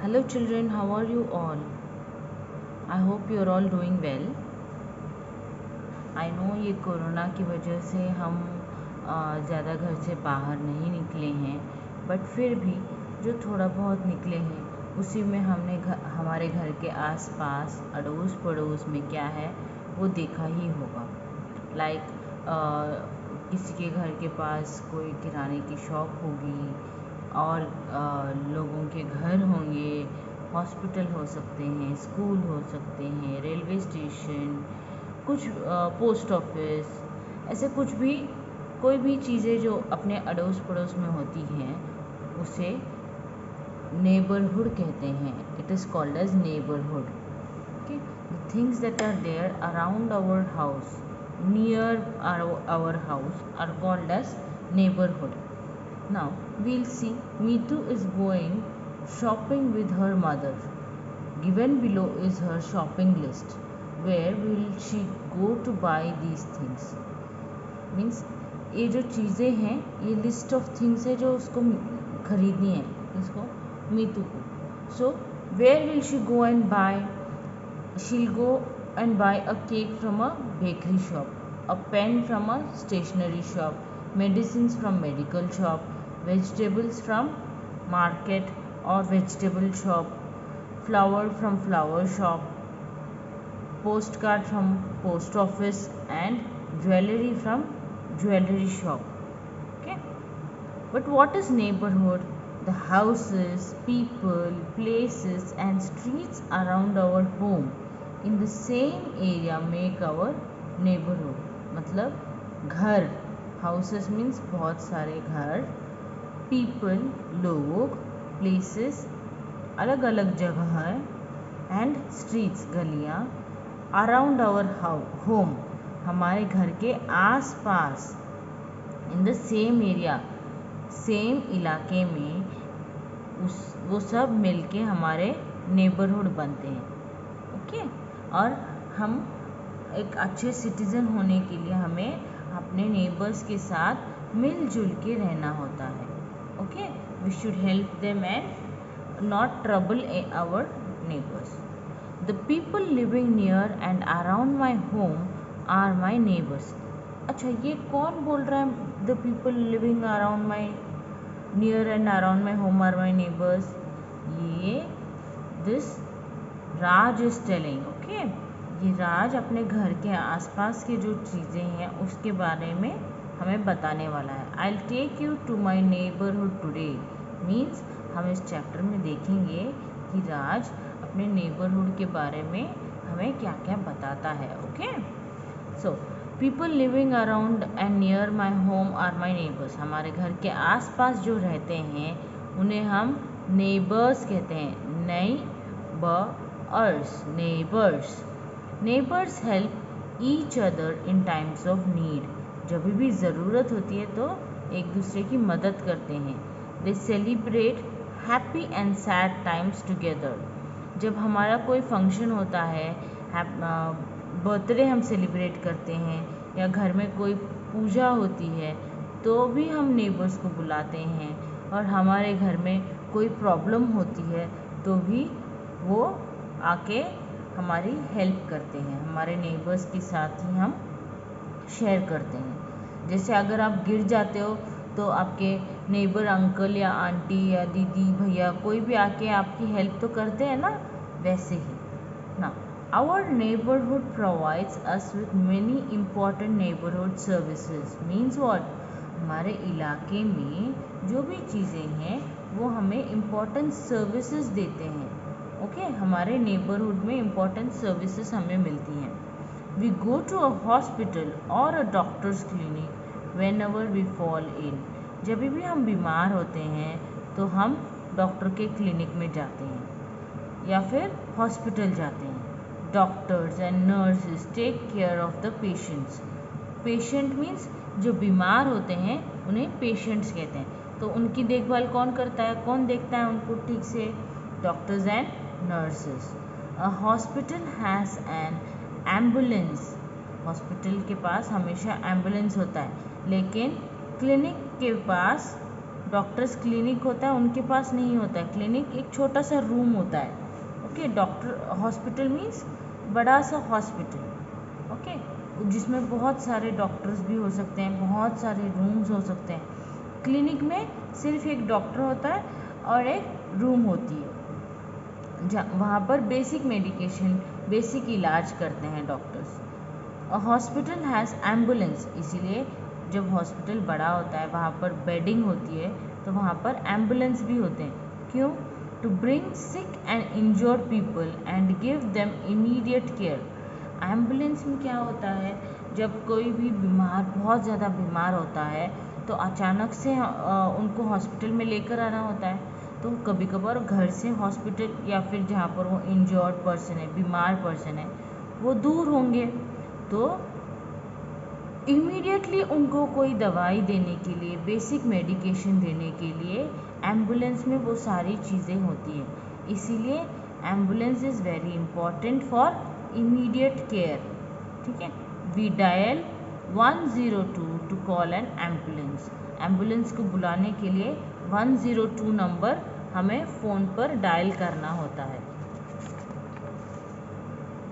Hello children, how are you all? I hope you are all doing well. I know ये corona की वजह से हम ज़्यादा घर से बाहर नहीं निकले हैं, बट फिर भी जो थोड़ा बहुत निकले हैं उसी में हमने हमारे घर के आसपास अड़ोस पड़ोस में क्या है वो देखा ही होगा। लाइक किसी के घर के पास कोई किराने की शॉप होगी और लोगों के घर होंगे, हॉस्पिटल हो सकते हैं, स्कूल हो सकते हैं, रेलवे स्टेशन, कुछ पोस्ट ऑफिस, ऐसे कुछ भी कोई भी चीज़ें जो अपने अड़ोस पड़ोस में होती हैं उसे नेबरहुड कहते हैं। It is called as neighbourhood. Okay, the things that are there around our house, near our house are called as neighborhood. Now we'll see Meetu is going shopping with her mother. Given below is her shopping list. Where will she go to buy these things? Means ये जो चीज़ें हैं ये list of things है जो उसको खरीदनी है, इसको मीतू को. So where will she go and buy? She'll go and buy a cake from a bakery shop, a pen from a stationery shop, medicines from medical shop, vegetables from market or vegetable shop, flower from flower shop, postcard from post office, and jewelry from jewelry shop. Okay, but what is neighborhood? The houses, people, places and streets around our home in the same area make our neighborhood. मतलब घर, houses means बहुत सारे घर, people लोग, places अलग अलग जगह है, and streets गलियाँ, around our home हमारे घर के आस पास, in the same area same इलाके में वो सब मिलके हमारे नेबरहुड बनते हैं. ओके, और हम एक अच्छे सिटीज़न होने के लिए हमें अपने नेबर्स के साथ मिलजुल के रहना होता है. Okay, we should help them and not trouble our neighbours. The people living near and around my home are my neighbours. अच्छा, ये कौन बोल रहा है? The people living around my near and around my home are my neighbours. ये this Raj is telling. Okay, ये राज अपने घर के आसपास की जो चीज़ें हैं उसके बारे में हमें बताने वाला है. I will take you to my neighbourhood today means हम इस चैप्टर में देखेंगे कि राज अपने नेबरहुड के बारे में हमें क्या क्या बताता है. Okay, so people living around and near my home are my neighbours. हमारे घर के आसपास जो रहते हैं उन्हें हम नेबर्स कहते हैं. Neighbours. Neighbours help each other in times of need. जब भी ज़रूरत होती है तो एक दूसरे की मदद करते हैं. दे celebrate happy and sad times together. जब हमारा कोई फंक्शन होता है, बर्थडे हम सेलिब्रेट करते हैं या घर में कोई पूजा होती है तो भी हम नेबर्स को बुलाते हैं. और हमारे घर में कोई प्रॉब्लम होती है तो भी वो आके हमारी हेल्प करते हैं. हमारे नेबर्स के साथ ही हम शेयर करते हैं. जैसे अगर आप गिर जाते हो तो आपके नेबर अंकल या आंटी या दीदी भैया कोई भी आके आपकी हेल्प तो करते हैं ना, वैसे ही ना. Our neighborhood provides us with many important neighborhood services. Means what? हमारे इलाके में जो भी चीज़ें हैं वो हमें इम्पोर्टेंट सर्विसेज देते हैं. ओके, हमारे नेबरहुड में इम्पोर्टेंट सर्विसेज हमें मिलती हैं. We go to a hospital और a doctor's clinic whenever we fall ill. जब भी हम बीमार होते हैं तो हम डॉक्टर के क्लिनिक में जाते हैं या फिर हॉस्पिटल जाते हैं. Doctors and nurses take care of the patients. Patient means जो बीमार होते हैं उन्हें पेशेंट्स कहते हैं. तो उनकी देखभाल कौन करता है, कौन देखता है उनको ठीक से? Doctors and nurses. A hospital has an ambulance. Hospital के पास हमेशा एम्बुलेंस होता है, लेकिन क्लिनिक के पास डॉक्टर्स क्लिनिक होता है उनके पास नहीं होता है। क्लिनिक एक छोटा सा रूम होता है, ओके। डॉक्टर हॉस्पिटल मीन्स बड़ा सा हॉस्पिटल, ओके, जिसमें बहुत सारे डॉक्टर्स भी हो सकते हैं, बहुत सारे रूम्स हो सकते हैं। क्लिनिक में सिर्फ एक डॉक्टर होता है और एक रूम होती है, वहाँ पर बेसिक मेडिकेशन, बेसिक इलाज करते हैं doctors. A hospital has ambulance, इसीलिए जब हॉस्पिटल बड़ा होता है वहाँ पर बेडिंग होती है तो वहाँ पर एम्बुलेंस भी होते हैं। क्यों? To bring sick and injured people and give them immediate care. Ambulance में क्या होता है, जब कोई भी बीमार, बहुत ज़्यादा बीमार होता है तो अचानक से उनको हॉस्पिटल में लेकर आना होता है। तो कभी कभार घर से हॉस्पिटल या फिर जहाँ पर वो इंजर्ड पर्सन है, बीमार पर्सन है, वो दूर होंगे, तो इमीडिएटली उनको कोई दवाई देने के लिए, बेसिक मेडिकेशन देने के लिए एम्बुलेंस में वो सारी चीज़ें होती हैं। इसीलिए ambulance is very important for immediate care, ठीक है। We dial 102 to call an ambulance. Ambulance को बुलाने के लिए 102 नंबर हमें फ़ोन पर डायल करना होता है।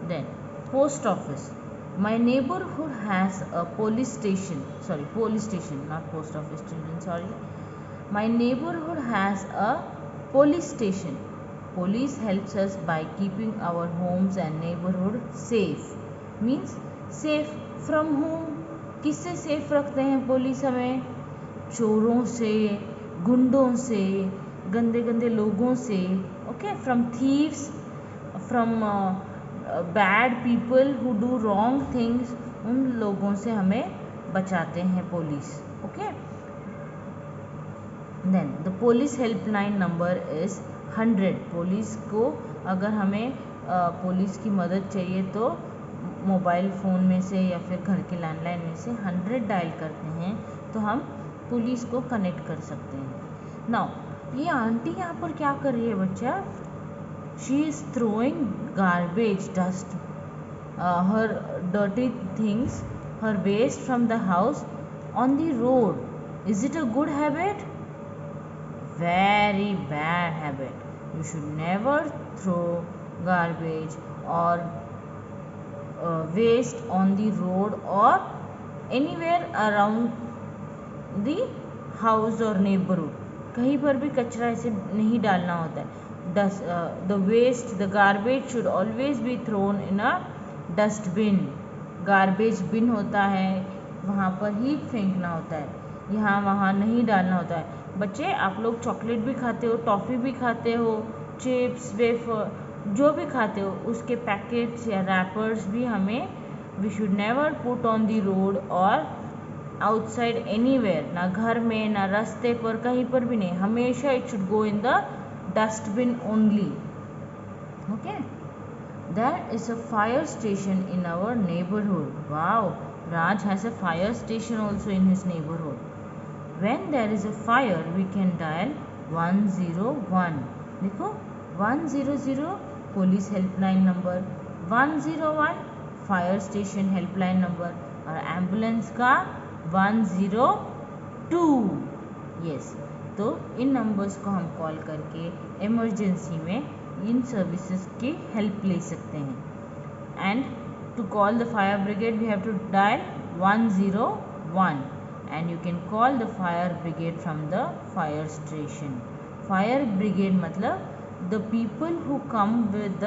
Then post office. My neighborhood has a police station, not post office, children, sorry. My neighborhood has a police station. Police helps us by keeping our homes and neighborhood safe. Means safe from whom? किससे safe रखते हैं police हमें? चोरों से, गुंडों से, गंदे गंदे लोगों से, okay, from thieves, from bad people who do wrong things, उन लोगों से हमें बचाते हैं police, okay. Then the police helpline number is 100। Police को अगर हमें पुलिस की मदद चाहिए तो मोबाइल फ़ोन में से या फिर घर के लैंडलाइन में से 100 डायल करते हैं तो हम पुलिस को कनेक्ट कर सकते हैं। नाउ ये आंटी यहाँ पर क्या कर रही है बच्चा? She is throwing garbage, dust, her dirty things, her waste from the house on the road. Is it a good habit? Very bad habit. You should never throw garbage or waste on the road or anywhere around the house or neighborhood. कहीं पर भी कचरा ऐसे नहीं डालना होता है। The waste, the garbage should always be thrown in a dustbin. Garbage bin होता है, वहाँ पर ही फेंकना होता है, यहाँ वहाँ नहीं डालना होता है। बच्चे, आप लोग चॉकलेट भी खाते हो, टॉफ़ी भी खाते हो, चिप्स, वेफर, जो भी खाते हो, उसके पैकेट्स या रैपर्स भी हमें we should never put on the road और आउटसाइड एनीवेयर, ना घर में, ना रास्ते पर, कहीं पर भी नहीं, हमेशा it should go in the dustbin only, okay. There is a fire station in our neighborhood. Wow, Raj has a fire station also in his neighborhood. When there is a fire we can dial 101. देखो 100 police helpline number, 101 fire station helpline number और ambulance का 102। Yes, तो इन numbers को हम call करके emergency में इन services की help ले सकते हैं। And to call the fire brigade we have to dial 101 and you can call the fire brigade from the fire station. Fire brigade मतलब the people who come with the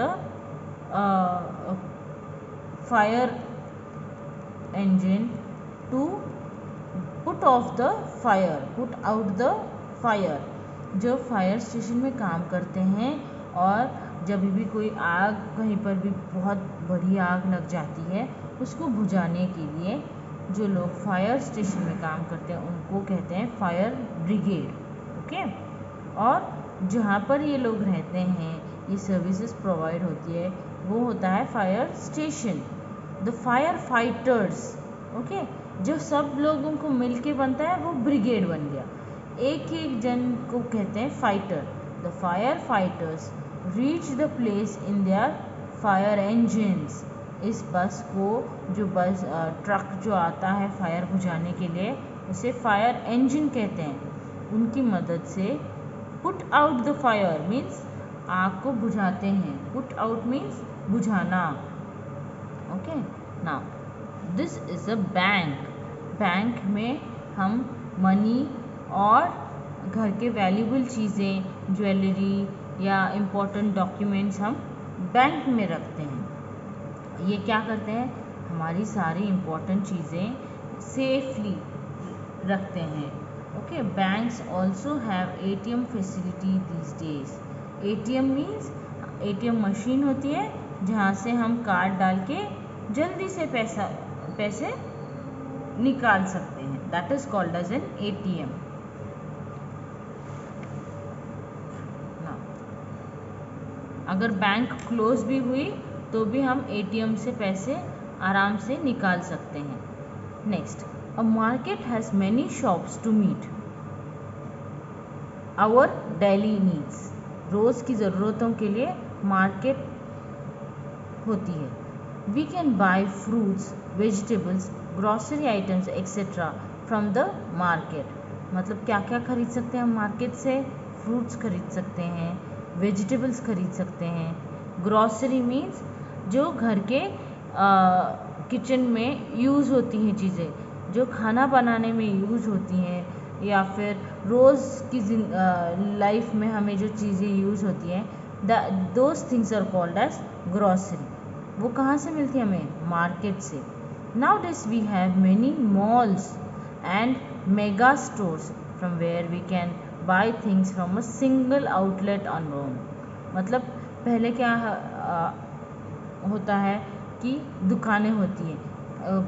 fire engine to put off the fire, put out the fire। जो fire station में काम करते हैं और जब भी कोई आग, कहीं पर भी बहुत बड़ी आग लग जाती है, उसको बुझाने के लिए जो लोग फायर स्टेशन में काम करते हैं उनको कहते हैं फायर ब्रिगेड, ओके। और जहाँ पर ये लोग रहते हैं, ये सर्विसेज प्रोवाइड होती है, वो होता है fire station. The fire fighters, okay, जो सब लोगों को मिलके बनता है वो ब्रिगेड बन गया। एक एक जन को कहते हैं fighter. The fire fighters reach the place in their fire engines. इस बस को, जो बस ट्रक जो आता है फायर बुझाने के लिए, उसे फायर इंजन कहते हैं। उनकी मदद से put out the fire means आग को बुझाते हैं। पुट आउट मीन्स बुझाना। Okay, now this is a bank. Bank में हम मनी और घर के वैल्यूबल चीज़ें, ज्वेलरी या इम्पोर्टेंट डॉक्यूमेंट्स हम बैंक में रखते हैं। ये क्या करते हैं, हमारी सारी इम्पोर्टेंट चीज़ें सेफली रखते हैं। Okay, banks also have ATM facility these days. ATM means ATM machine होती है जहाँ से हम कार्ड डाल के जल्दी से पैसे निकाल सकते हैं। That is called as an ATM। अगर बैंक क्लोज भी हुई तो भी हम ATM से पैसे आराम से निकाल सकते हैं। Next, a market has many shops to meet our daily needs. रोज़ की ज़रूरतों के लिए मार्केट होती है। We can buy fruits, vegetables, grocery items etcetera from the market. मतलब क्या क्या खरीद सकते हैं हम मार्केट से? फ्रूट्स खरीद सकते हैं, वेजिटेबल्स खरीद सकते हैं। ग्रॉसरी मीन्स जो घर के किचन में यूज़ होती हैं चीज़ें, जो खाना बनाने में यूज़ होती हैं, या फिर रोज़ की लाइफ में हमें जो चीज़ें यूज़ होती हैं, those things are called as grocery. वो कहाँ से मिलती है हमें? मार्केट से। Nowadays we have many malls and mega stores from where we can buy things from a single outlet alone। मतलब पहले क्या होता है कि दुकानें होती हैं,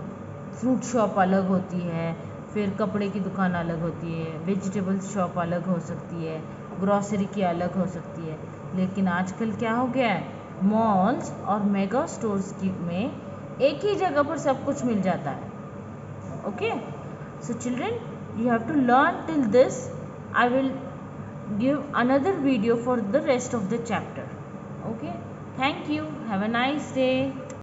फ्रूट शॉप अलग होती है, फिर कपड़े की दुकान अलग होती है, वेजिटेबल्स शॉप अलग हो सकती है, ग्रॉसरी की अलग हो सकती है। लेकिन आजकल क्या हो गया है, मॉल्स और मेगा स्टोर्स की में एक ही जगह पर सब कुछ मिल जाता है। Okay, so children, you have to learn till this. I will give another video for the rest of the chapter. Okay, thank you, have a nice day.